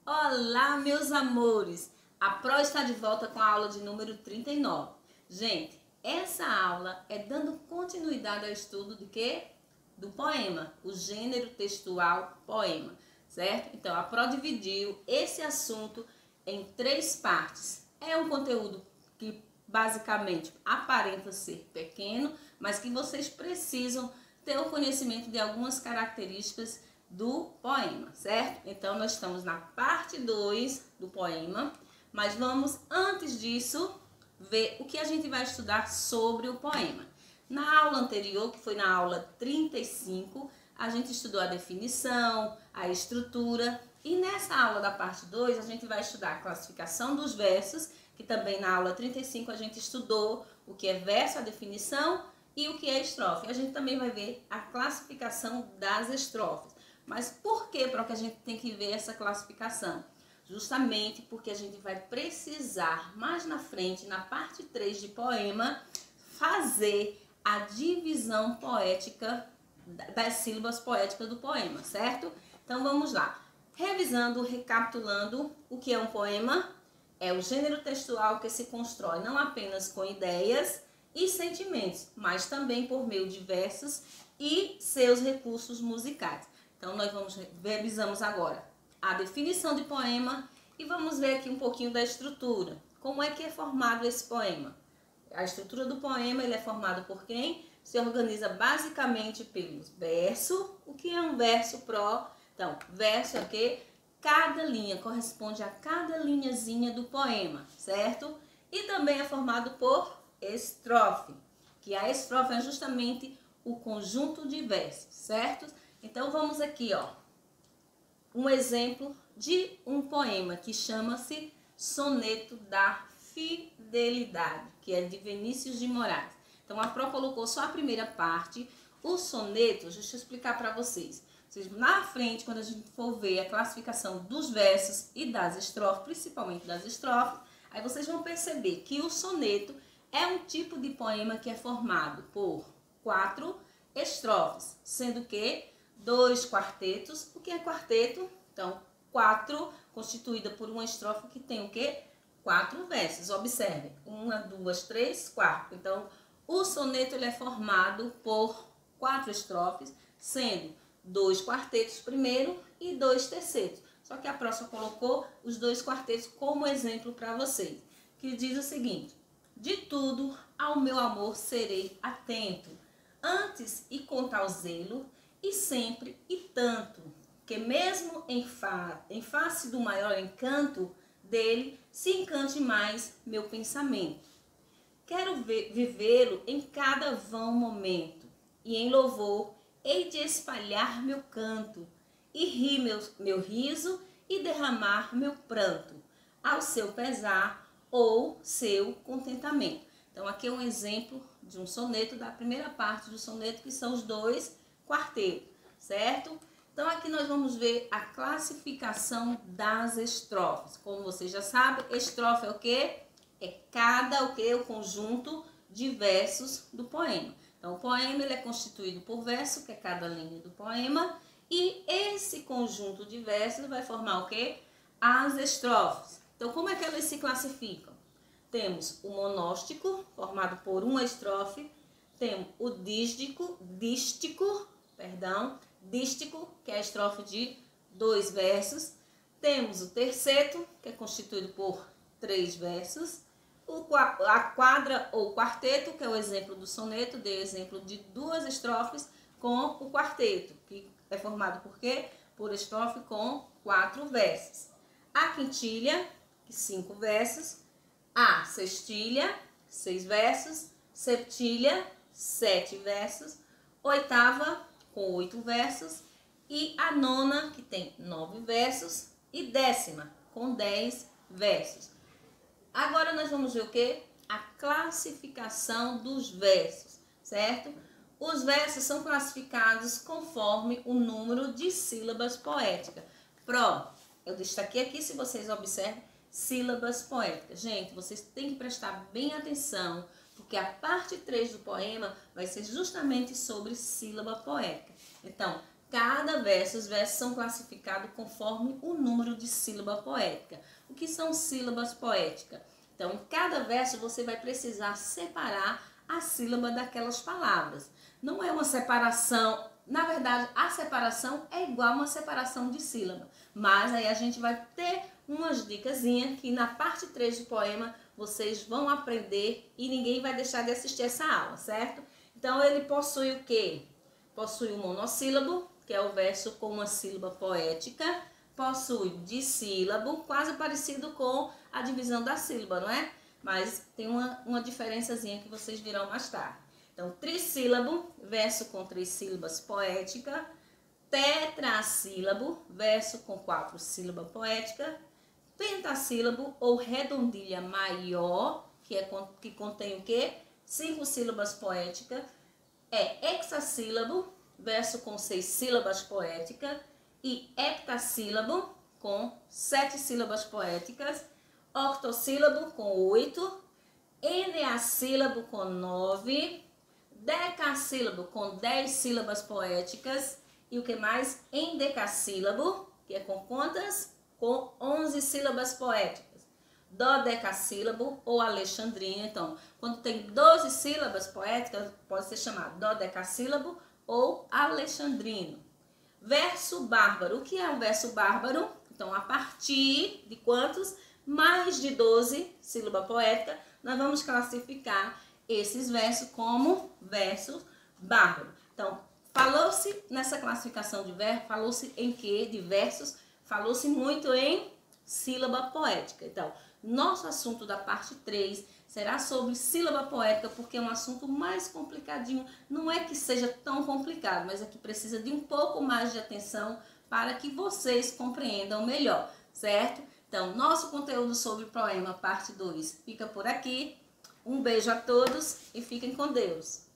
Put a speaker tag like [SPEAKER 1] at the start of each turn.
[SPEAKER 1] Olá, meus amores! A Pro está de volta com a aula de número 39. Gente, essa aula é dando continuidade ao estudo de quê? Do poema, o gênero textual poema, certo? Então, a Pro dividiu esse assunto em 3 partes. É um conteúdo que basicamente aparenta ser pequeno, mas que vocês precisam ter o conhecimento de algumas características do poema, certo? Então, nós estamos na parte 2 do poema, mas vamos, antes disso, ver o que a gente vai estudar sobre o poema. Na aula anterior, que foi na aula 35, a gente estudou a definição, a estrutura, e nessa aula da parte 2, a gente vai estudar a classificação dos versos, que também na aula 35 a gente estudou o que é verso, a definição e o que é estrofe. A gente também vai ver a classificação das estrofes. Mas por que a gente tem que ver essa classificação? Justamente porque a gente vai precisar, mais na frente, na parte 3 de poema, fazer a divisão poética das sílabas poéticas do poema, certo? Então vamos lá. Revisando, recapitulando, o que é um poema? É o gênero textual que se constrói não apenas com ideias e sentimentos, mas também por meio de versos e seus recursos musicais. Então, nós revisamos agora a definição de poema e vamos ver aqui um pouquinho da estrutura. Como é que é formado esse poema? A estrutura do poema ele é formado por quem? Se organiza basicamente pelos versos. O que é um verso pró? Então, verso é o quê? Cada linha corresponde a cada linhazinha do poema, certo? E também é formado por estrofe, que a estrofe é justamente o conjunto de versos, certo? Então vamos aqui, ó, um exemplo de um poema que chama-se Soneto da Fidelidade, que é de Vinícius de Moraes. Então a Pro colocou só a primeira parte. O soneto, deixa eu explicar para vocês. Na frente, quando a gente for ver a classificação dos versos e das estrofes, principalmente das estrofes, aí vocês vão perceber que o soneto é um tipo de poema que é formado por 4 estrofes, sendo que 2 quartetos. O que é quarteto? Então, 4 constituída por uma estrofe que tem o quê? 4 versos. Observe, 1, 2, 3, 4. Então, o soneto ele é formado por 4 estrofes, sendo 2 quartetos primeiro e 2 tercetos. Só que a próxima colocou os 2 quartetos como exemplo para vocês, que diz o seguinte: de tudo ao meu amor serei atento, antes e com tal zelo, e sempre e tanto, que mesmo em face do maior encanto dele, se encante mais meu pensamento. Quero vivê-lo em cada vão momento, e em louvor hei de espalhar meu canto, e rir meu riso, e derramar meu pranto, ao seu pesar ou seu contentamento. Então aqui é um exemplo de um soneto, da primeira parte do soneto, que são os 2 quartetos, certo? Então aqui nós vamos ver a classificação das estrofes. Como vocês já sabem, estrofe é o quê? É cada o conjunto de versos do poema. Então o poema ele é constituído por verso, que é cada linha do poema, e esse conjunto de versos vai formar o quê? As estrofes. Então como é que elas se classificam? Temos o monóstico, formado por uma estrofe. Temos o dístico, que é a estrofe de 2 versos. Temos o terceto, que é constituído por 3 versos. A quadra ou quarteto, que é o exemplo do soneto, dei o exemplo de 2 estrofes com o quarteto, que é formado por quê? Por estrofe com 4 versos. A quintilha, 5 versos. A sextilha, 6 versos. Septilha, 7 versos. Oitava, com 8 versos. E a nona, que tem 9 versos. E décima, com 10 versos. Agora nós vamos ver o quê? A classificação dos versos, certo? Os versos são classificados conforme o número de sílabas poéticas. Eu destaquei aqui, se vocês observam, sílabas poéticas. Gente, vocês têm que prestar bem atenção, porque a parte 3 do poema vai ser justamente sobre sílaba poética. Então, cada verso, os versos são classificados conforme o número de sílaba poética. O que são sílabas poéticas? Então, em cada verso você vai precisar separar a sílaba daquelas palavras. Não é uma separação, na verdade, a separação é igual a uma separação de sílaba. Mas aí a gente vai ter umas dicasinhas que na parte 3 do poema vocês vão aprender e ninguém vai deixar de assistir essa aula, certo? Então, ele possui o quê? Possui o monossílabo, que é o verso com uma sílaba poética. Possui dissílabo, quase parecido com a divisão da sílaba, não é? Mas tem uma diferençazinha que vocês virão mais tarde. Então, trissílabo, verso com 3 sílabas poética. Tetrassílabo, verso com 4 sílabas poética. Pentassílabo ou redondilha maior, que contém o quê? 5 sílabas poéticas. É hexassílabo, verso com 6 sílabas poéticas. E heptassílabo, com 7 sílabas poéticas. Octossílabo, com 8. Eneassílabo, com 9. Decassílabo, com 10 sílabas poéticas. E o que mais? Endecassílabo, que é com quantas? Com 11 sílabas poéticas. Dodecassílabo ou alexandrino. Então, quando tem 12 sílabas poéticas, pode ser chamado dodecassílabo ou alexandrino. Verso bárbaro. O que é um verso bárbaro? Então, a partir de quantos? Mais de 12 sílaba poética, nós vamos classificar esses versos como versos bárbaros. Então, falou-se nessa classificação de versos, falou-se em quê? De versos, falou-se muito em sílaba poética. Então, nosso assunto da parte 3 será sobre sílaba poética, porque é um assunto mais complicadinho. Não é que seja tão complicado, mas é que precisa de um pouco mais de atenção para que vocês compreendam melhor, certo? Então, nosso conteúdo sobre poema, parte 2, fica por aqui. Um beijo a todos e fiquem com Deus.